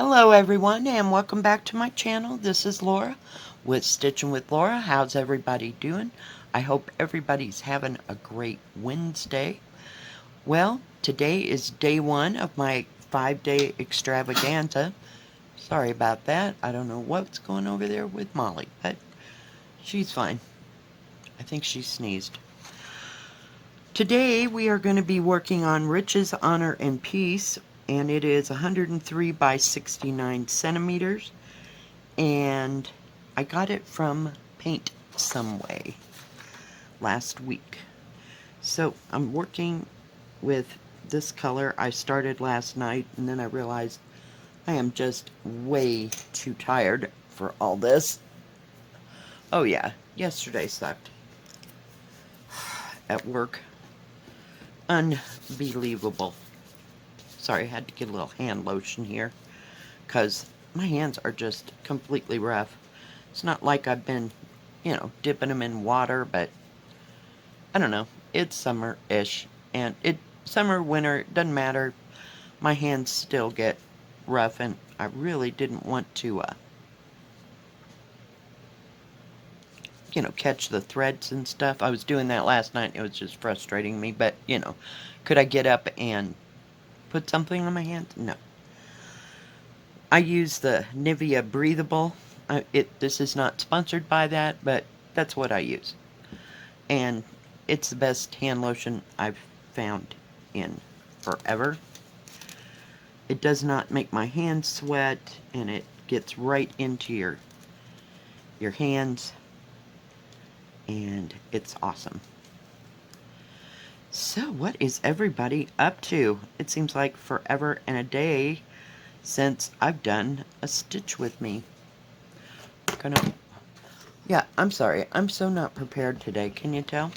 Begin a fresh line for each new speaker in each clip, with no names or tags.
Hello everyone and welcome back to my channel. This is Laura with Stitchin with Laura. How's everybody doing? I hope everybody's having a great Wednesday. Well, today is day one of my 5-day extravaganza. Sorry about that. I don't know what's going over there with Molly, but she's fine. I think she sneezed. Today we are going to be working on Riches, Honor, and Peace, and it is 103 by 69 centimeters, and I got it from Paint Some Way last week. So I'm working with this color. I started last night, and then I realized I am just way too tired for all this. Oh yeah, yesterday sucked at work. Unbelievable. Sorry, I had to get a little hand lotion here because my hands are just completely rough. It's not like I've been, dipping them in water, but I don't know. It's summer-ish, and summer, winter, it doesn't matter. My hands still get rough, and I really didn't want to, catch the threads and stuff. I was doing that last night. It was just frustrating me, but, could I get up and put something on my hands? No. I use the Nivea Breathable. This is not sponsored by that, but that's what I use. And it's the best hand lotion I've found in forever. It does not make my hands sweat, and it gets right into your hands, and it's awesome. So what is everybody up to? It seems like forever and a day since I've done a stitch with me. Yeah, I'm sorry. I'm so not prepared today. Can you tell?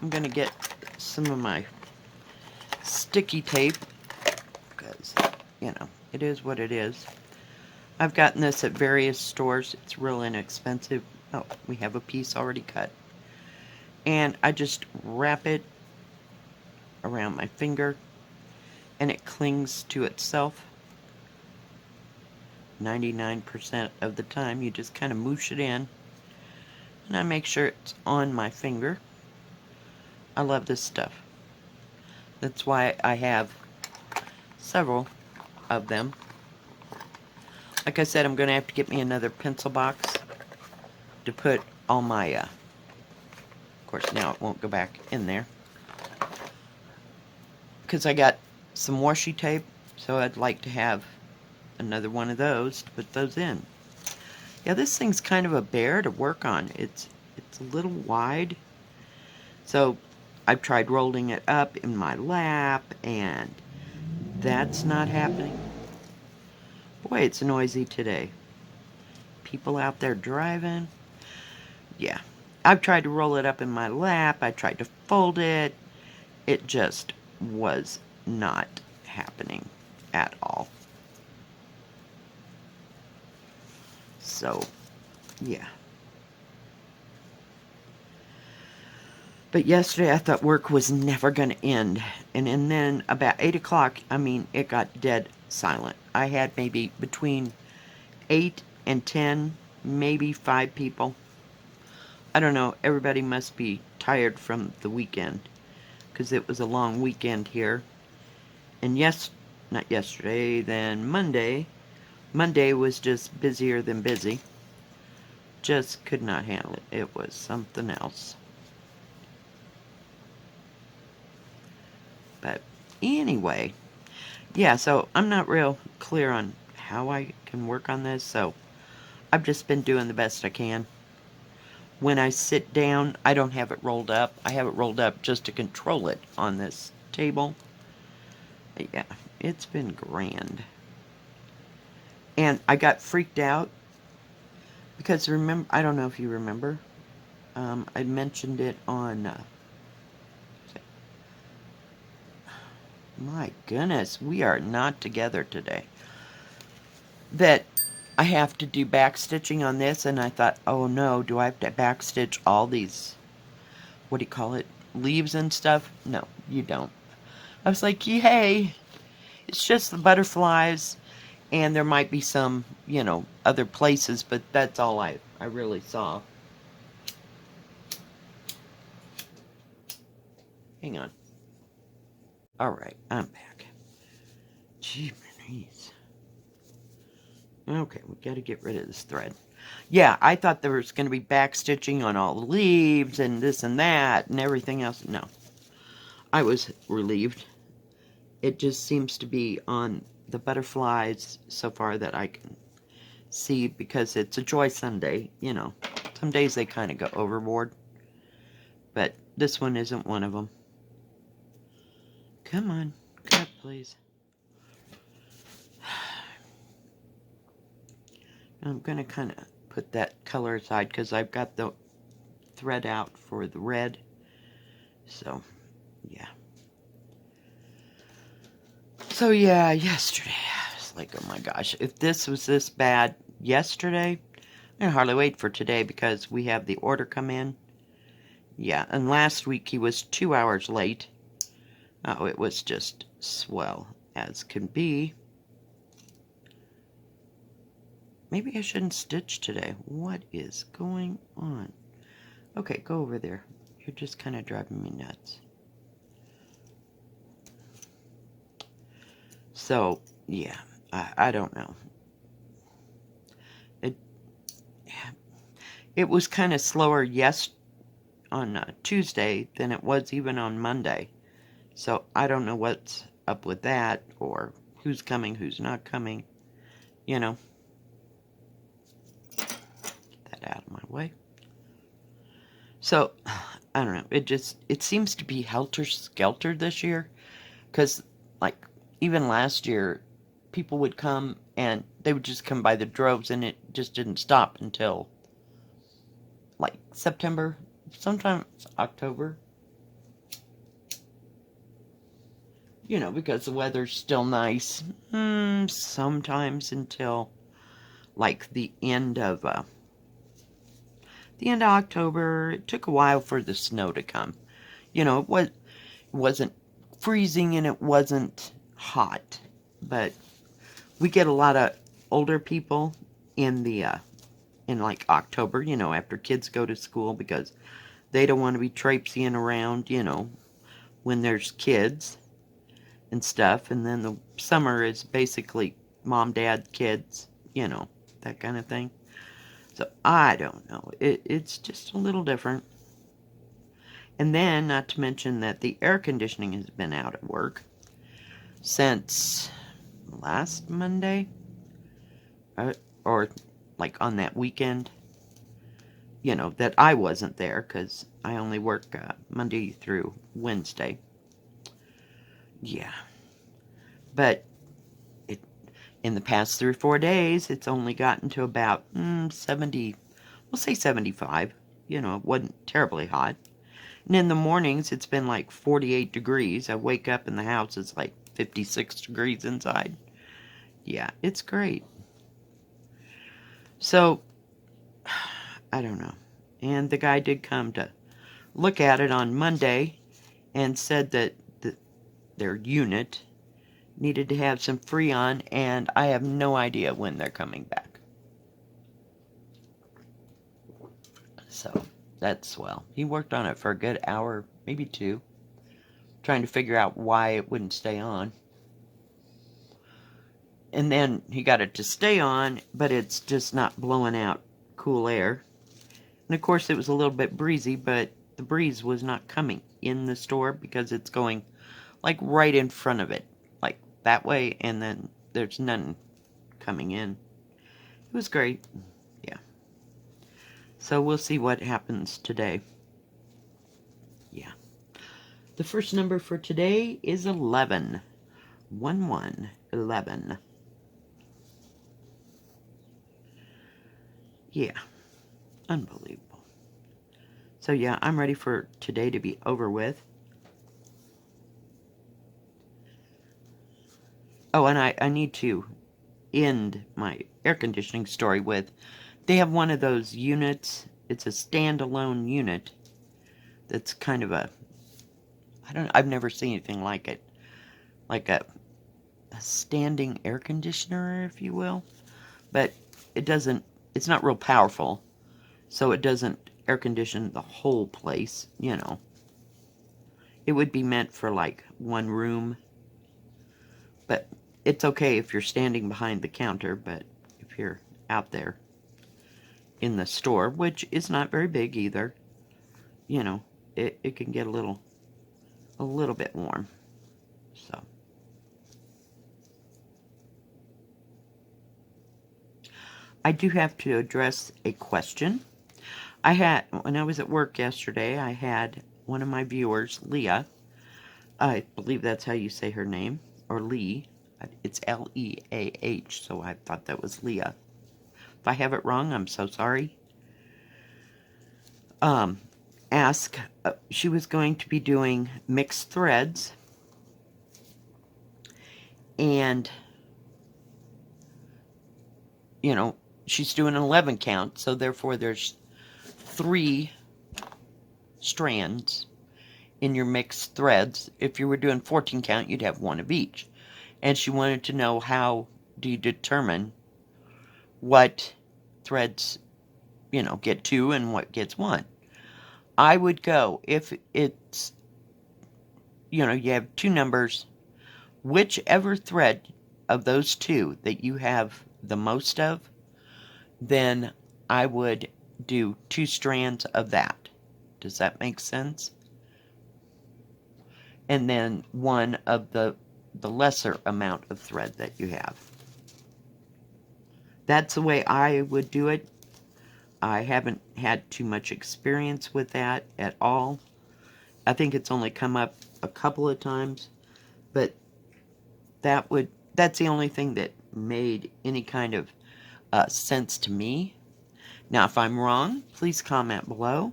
I'm gonna get some of my sticky tape because, it is what it is. I've gotten this at various stores. It's real inexpensive. Oh, we have a piece already cut. And I just wrap it around my finger and it clings to itself. 99% of the time, you just kind of moosh it in, and I make sure it's on my finger. I love this stuff. That's why I have several of them. Like I said, I'm going to have to get me another pencil box to put all my, of course now it won't go back in there, because I got some washi tape, so I'd like to have another one of those to put those in. Yeah, this thing's kind of a bear to work on. It's a little wide. So I've tried rolling it up in my lap, and that's not happening. Boy, it's noisy today. People out there driving. Yeah. I've tried to roll it up in my lap. I tried to fold it. It just was not happening at all. So, yeah. But yesterday I thought work was never going to end. And then about 8 o'clock, it got dead silent. I had maybe between 8 and 10, maybe 5 people. I don't know, everybody must be tired from the weekend, because it was a long weekend here. And not yesterday, then Monday. Monday was just busier than busy. Just could not handle it. It was something else. But anyway, yeah, so I'm not real clear on how I can work on this, so I've just been doing the best I can. When I sit down, I don't have it rolled up. I have it rolled up just to control it on this table. But yeah, it's been grand. And I got freaked out because I don't know if you remember, I mentioned it on, my goodness, we are not together today, that I have to do back stitching on this, and I thought, oh no, do I have to back stitch all these, what do you call it, leaves and stuff? No, you don't. I was like, hey, it's just the butterflies And there might be some, other places, but that's all I really saw. Hang on. All right, I'm back. Gee, please. Okay, we got to get rid of this thread. Yeah, I thought there was going to be back stitching on all the leaves and this and that and everything else. No, I was relieved. It just seems to be on the butterflies so far that I can see, because it's a Joy Sunday, Some days they kind of go overboard, but this one isn't one of them. Come on, cut, please. I'm going to kind of put that color aside because I've got the thread out for the red. So, yeah. So, yeah, yesterday, I was like, oh my gosh, if this was this bad yesterday, I can hardly wait for today because we have the order come in. Yeah, and last week he was 2 hours late. Oh, it was just swell as can be. Maybe I shouldn't stitch today. What is going on? Okay, go over there. You're just kind of driving me nuts. So, yeah, I don't know. It was kind of slower on Tuesday than it was even on Monday. So I don't know what's up with that, or who's coming, who's not coming. Get that out of my way. So, I don't know. It seems to be helter-skelter this year. Because, like, even last year, people would come and they would just come by the droves, and it just didn't stop until, like, September, sometimes October. Because the weather's still nice. Sometimes until, like, the end of October. It took a while for the snow to come. It wasn't freezing and it wasn't hot, but we get a lot of older people in like October, after kids go to school, because they don't want to be traipsing around, when there's kids and stuff. And then the summer is basically mom, dad, kids, that kind of thing. So I don't know. It's just a little different. And then, not to mention that the air conditioning has been out at work since last Monday, or like on that weekend, that I wasn't there because I only work Monday through Wednesday. Yeah. But in the past 3 or 4 days, it's only gotten to about 70, we'll say 75. It wasn't terribly hot. And in the mornings, it's been like 48 degrees. I wake up and the house is like 56 degrees inside. Yeah, it's great. So, I don't know. And the guy did come to look at it on Monday and said that their unit needed to have some Freon, and I have no idea when they're coming back. So, that's swell. He worked on it for a good hour, maybe 2, trying to figure out why it wouldn't stay on. And then he got it to stay on, but it's just not blowing out cool air. And of course it was a little bit breezy, but the breeze was not coming in the store because it's going like right in front of it, like that way, and then there's none coming in. It was great. Yeah. So we'll see what happens today. Yeah. The first number for today is 11. 11. Yeah. Unbelievable. So yeah, I'm ready for today to be over with. Oh, and I need to end my air conditioning story with, they have one of those units. It's a standalone unit that's kind of I've never seen anything like it. Like a standing air conditioner, if you will. But it doesn't, it's not real powerful. So it doesn't air condition the whole place, you know. It would be meant for like one room. But it's okay if you're standing behind the counter, but if you're out there in the store, which is not very big either, you know, it can get a little bit warm. So I do have to address a question. When I was at work yesterday, I had one of my viewers, Leah, I believe that's how you say her name, or Lee. It's Leah, so I thought that was Leah. If I have it wrong, I'm so sorry. She was going to be doing mixed threads, and, you know, she's doing an 11 count, so therefore there's 3 strands in your mixed threads. If you were doing 14 count, you'd have 1 of each. And she wanted to know, how do you determine what threads, you know, get 2 and what gets 1? I would go, if it's, you know, you have 2 numbers, whichever thread of those 2 that you have the most of, then I would do 2 strands of that. Does that make sense? And then 1 of the lesser amount of thread that you have. That's the way I would do it. I haven't had too much experience with that at all. I think it's only come up a couple of times, but that's the only thing that made any kind of sense to me. Now, if I'm wrong, please comment below.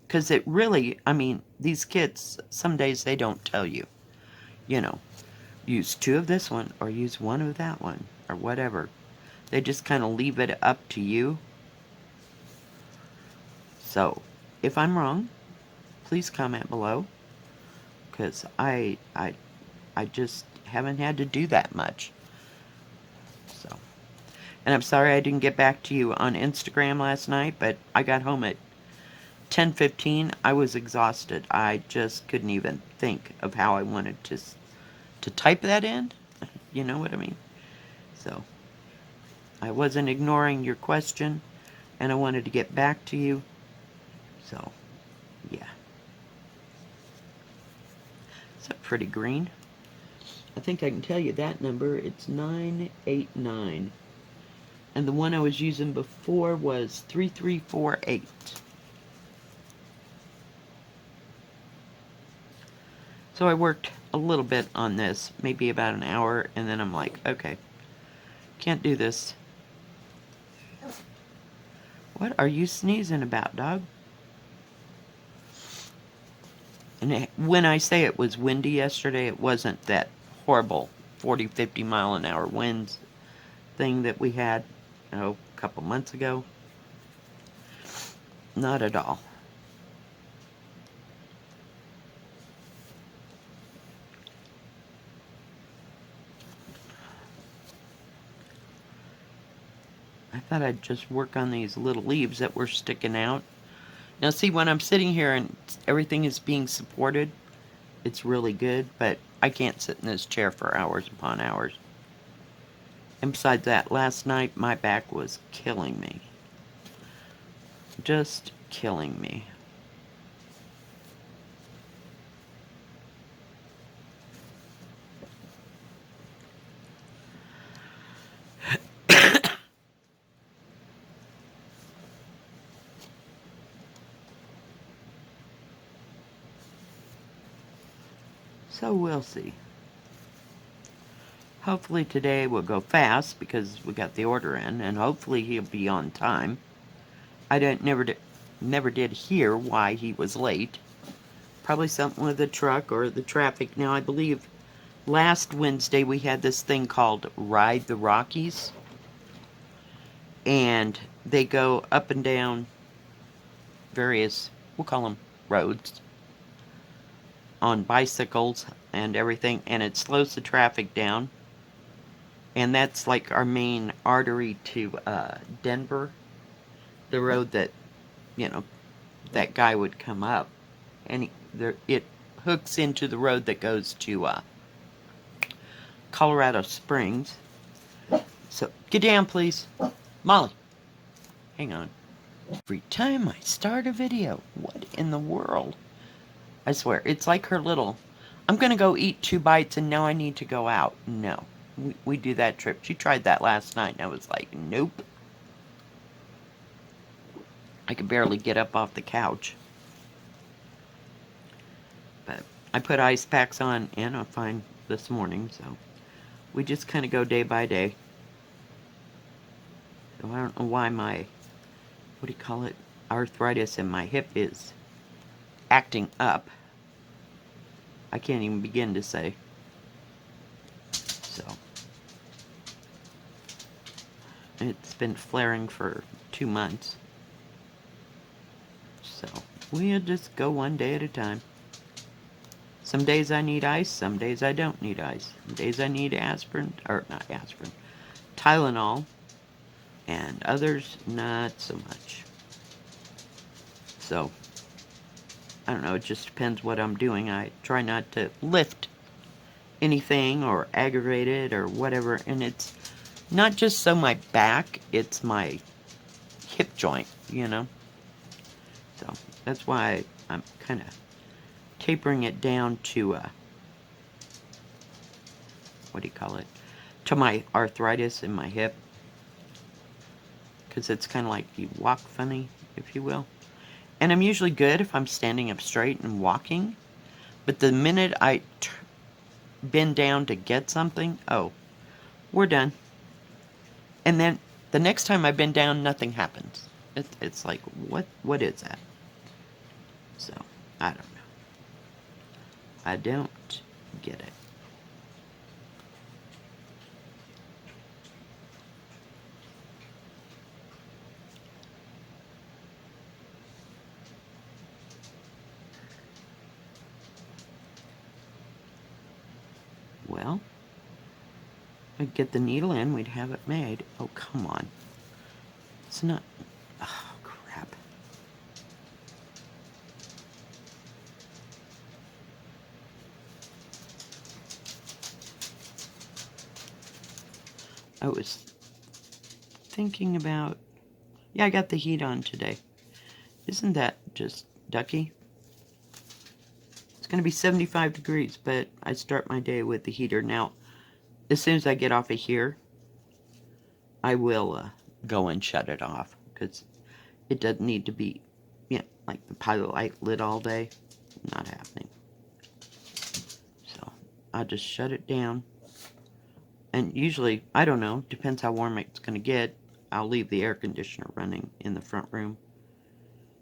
Because it really, I mean, these kits, some days they don't tell you. You know, use 2 of this one, or use 1 of that one, or whatever. They just kind of leave it up to you. So, if I'm wrong, please comment below. Because I just haven't had to do that much. So, and I'm sorry I didn't get back to you on Instagram last night, but I got home at 10:15. I was exhausted. I just couldn't even think of how I wanted to type that in. You know what I mean? So, I wasn't ignoring your question, and I wanted to get back to you. So, yeah. It's a pretty green. I think I can tell you that number. It's 989. And the one I was using before was 3348. So I worked a little bit on this, maybe about an hour, and then I'm like, okay, can't do this. What are you sneezing about, dog? And when I say it was windy yesterday, it wasn't that horrible 40, 50 mile an hour winds thing that we had, a couple months ago. Not at all. I thought I'd just work on these little leaves that were sticking out. Now see, when I'm sitting here and everything is being supported, it's really good, but I can't sit in this chair for hours upon hours. And besides that, last night my back was killing me. Just killing me. So we'll see. Hopefully today will go fast because we got the order in, and hopefully he'll be on time. I never did hear why he was late. Probably something with the truck or the traffic. Now I believe last Wednesday we had this thing called Ride the Rockies, and they go up and down various, we'll call them roads, on bicycles, and everything, and it slows the traffic down. And that's like our main artery to Denver, the road that, you know, that guy would come up, and it hooks into the road that goes to Colorado Springs. So get down, please. Molly, hang on. Every time I start a video, what in the world? I swear, it's like her little, I'm going to go eat 2 bites and now I need to go out. No, we do that trip. She tried that last night and I was like, nope. I could barely get up off the couch. But I put ice packs on and I'm fine this morning, so we just kind of go day by day. So I don't know why my, what do you call it, arthritis in my hip is acting up. I can't even begin to say. So it's been flaring for 2 months. So we'll just go one day at a time. Some days I need ice, some days I don't need ice. Some days I need aspirin, or not aspirin, Tylenol, and others not so much. So, I don't know, it just depends what I'm doing. I try not to lift anything or aggravate it or whatever, and it's not just so my back, it's my hip joint, you know? So, that's why I'm kind of tapering it down to, what do you call it? To my arthritis in my hip. Because it's kind of like you walk funny, if you will. And I'm usually good if I'm standing up straight and walking. But the minute I bend down to get something, oh, we're done. And then the next time I bend down, nothing happens. It's like, what is that? So, I don't know. I don't get it. Well, I'd get the needle in, we'd have it made. Oh, come on. It's not... Oh, crap. I was thinking about... Yeah, I got the heat on today. Isn't that just ducky? It's going to be 75 degrees, but I start my day with the heater. Now, as soon as I get off of here, I will go and shut it off, because it doesn't need to be, like the pilot light lit all day. Not happening. So, I'll just shut it down. And usually, I don't know, depends how warm it's going to get, I'll leave the air conditioner running in the front room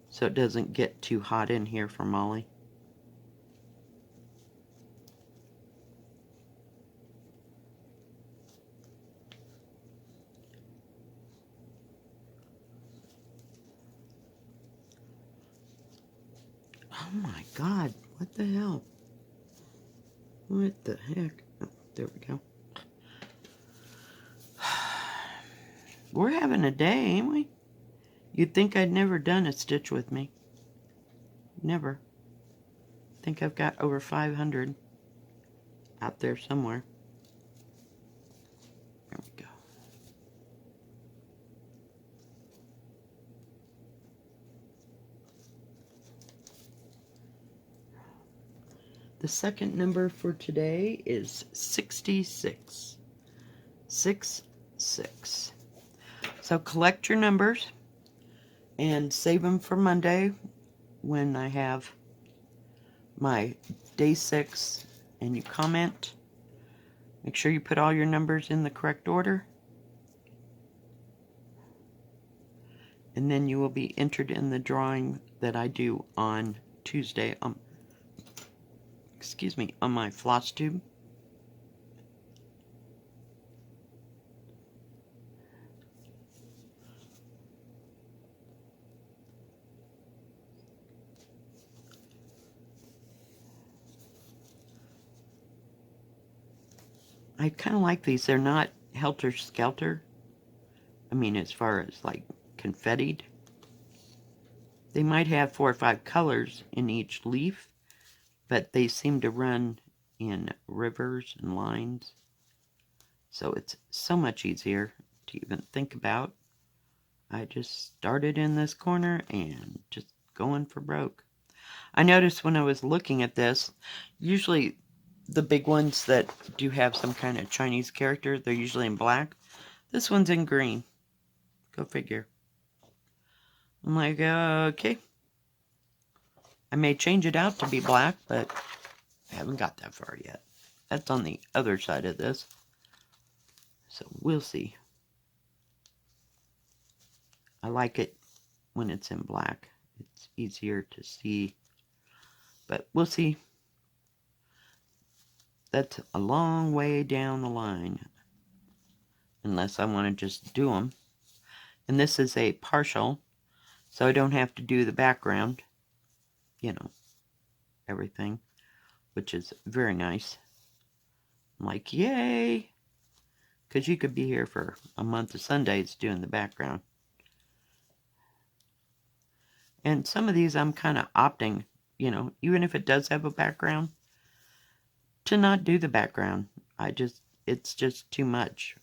so it doesn't get too hot in here for Molly. Oh my God, what the hell? What the heck? Oh, there we go. We're having a day, ain't we? You'd think I'd never done a stitch with me. Never. I think I've got over 500 out there somewhere. There we go. The second number for today is 66. 66. So collect your numbers and save them for Monday when I have my day 6 and you comment. Make sure you put all your numbers in the correct order. And then you will be entered in the drawing that I do on Tuesday, on my floss tube. I kind of like these. They're not helter-skelter. I mean, as far as like confettied. They might have 4 or 5 colors in each leaf, but they seem to run in rivers and lines. So it's so much easier to even think about. I just started in this corner and just going for broke. I noticed when I was looking at this, usually the big ones that do have some kind of Chinese character, they're usually in black. This one's in green. Go figure. I'm like, okay. I may change it out to be black, but I haven't got that far yet. That's on the other side of this. So we'll see. I like it when it's in black. It's easier to see. But we'll see. That's a long way down the line. Unless I want to just do them. And this is a partial, so I don't have to do the background. You know, everything. Which is very nice. I'm like, yay! Because you could be here for a month of Sundays doing the background. And some of these I'm kind of opting, you know, even if it does have a background, to not do the background. It's just too much.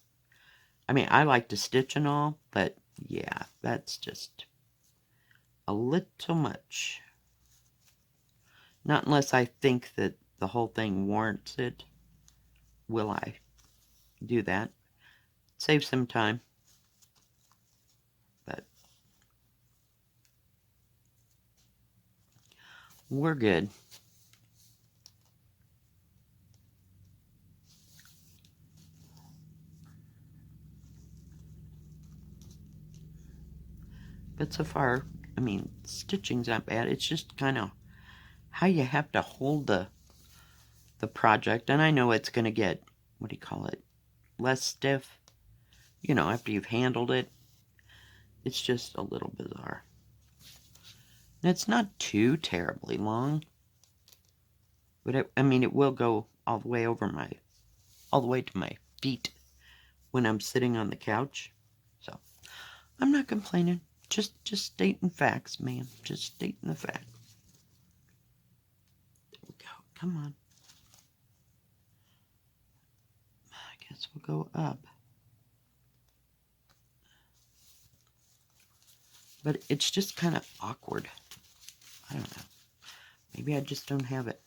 I mean, I like to stitch and all, but yeah, that's just a little much. Not unless I think that the whole thing warrants it, will I do that. Save some time. But we're good. But so far, I mean, stitching's not bad. It's just kind of how you have to hold the project. And I know it's going to get, what do you call it, less stiff, you know, after you've handled it. It's just a little bizarre. And it's not too terribly long. But I mean, it will go all the way all the way to my feet when I'm sitting on the couch. So, I'm not complaining. Just stating facts, man. Just stating the facts. There we go. Come on. I guess we'll go up. But it's just kind of awkward. I don't know. Maybe I just don't have it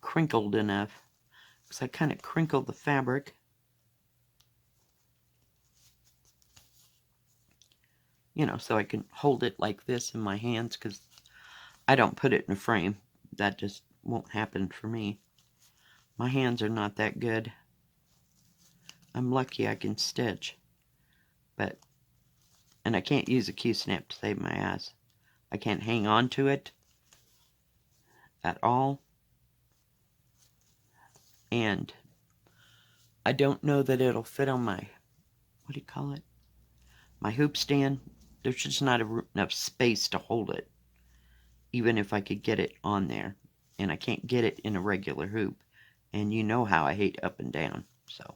crinkled enough. Because I kind of crinkle the fabric. You know, so I can hold it like this in my hands. Because I don't put it in a frame. That just won't happen for me. My hands are not that good. I'm lucky I can stitch. And I can't use a Q-snap to save my ass. I can't hang on to it at all. And I don't know that it'll fit on my, what do you call it? My hoop stand. There's just not enough space to hold it. Even if I could get it on there. And I can't get it in a regular hoop. And you know how I hate up and down. So,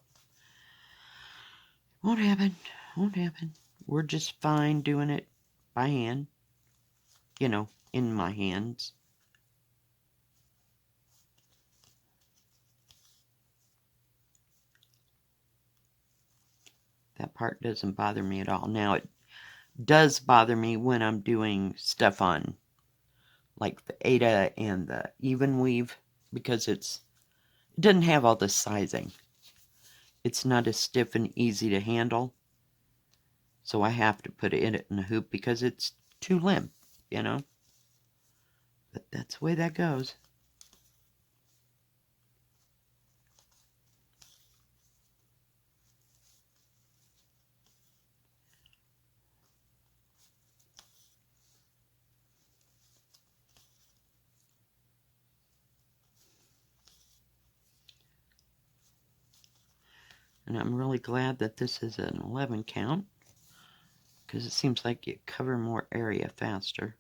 won't happen. Won't happen. We're just fine doing it by hand. You know, in my hands. That part doesn't bother me at all. Now, it does bother me when I'm doing stuff on, like the Ada and the even weave, because it doesn't have all the sizing. It's not as stiff and easy to handle. So I have to put it in a hoop because it's too limp, you know? But that's the way that goes. And I'm really glad that this is an 11 count, because it seems like you cover more area faster.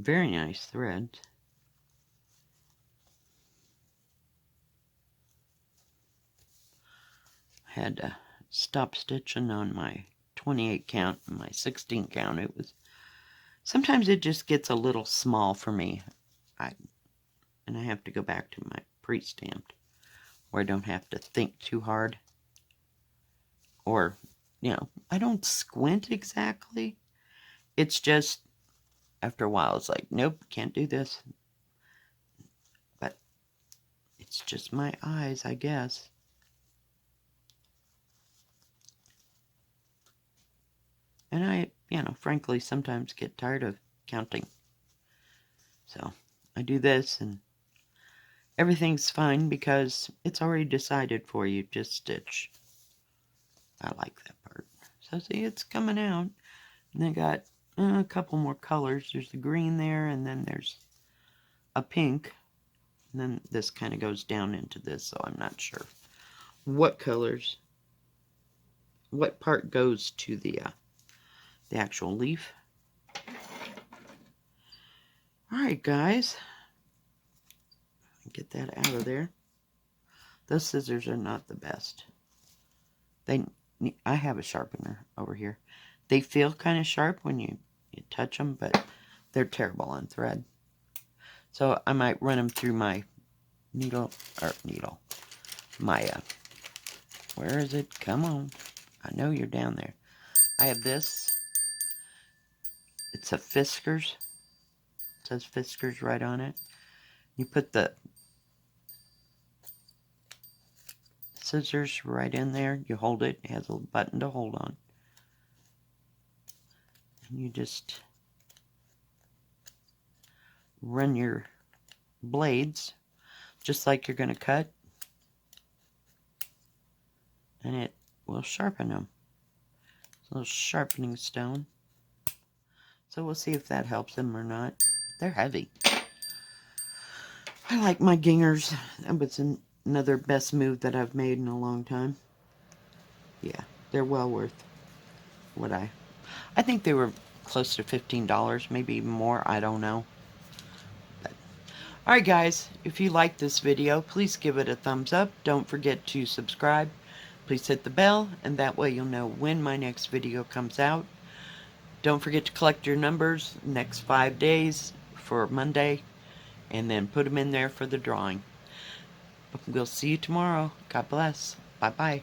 Very nice thread. Had to stop stitching on my 28 count and my 16 count. It was sometimes it just gets a little small for me. And I have to go back to my pre-stamped where I don't have to think too hard. Or, you know, I don't squint exactly. It's just after a while it's like, nope, can't do this. But it's just my eyes, I guess. And I, you know, frankly, sometimes get tired of counting. So I do this and everything's fine because it's already decided for you. Just stitch. I like that part. So see, it's coming out. And I got a couple more colors. There's the green there, and then there's a pink. And then this kind of goes down into this, so I'm not sure what colors, what part goes to the actual leaf. Alright, guys. Get that out of there. Those scissors are not the best. I have a sharpener over here. They feel kind of sharp when you touch them, but they're terrible on thread. So I might run them through my my, where is it? Come on. I know you're down there. I have this. It's a Fiskars. It says Fiskars right on it. You put the scissors right in there. You hold it. It has a little button to hold on. And you just run your blades just like you're going to cut. And it will sharpen them. It's a little sharpening stone. So we'll see if that helps them or not. They're heavy. I like my gingers. That was another best move that I've made in a long time. Yeah, they're well worth what I think they were close to $15, maybe even more. I don't know. Alright guys, if you like this video, please give it a thumbs up. Don't forget to subscribe. Please hit the bell, and that way you'll know when my next video comes out. Don't forget to collect your numbers next 5 days for Monday, and then put them in there for the drawing. We'll see you tomorrow. God bless. Bye-bye.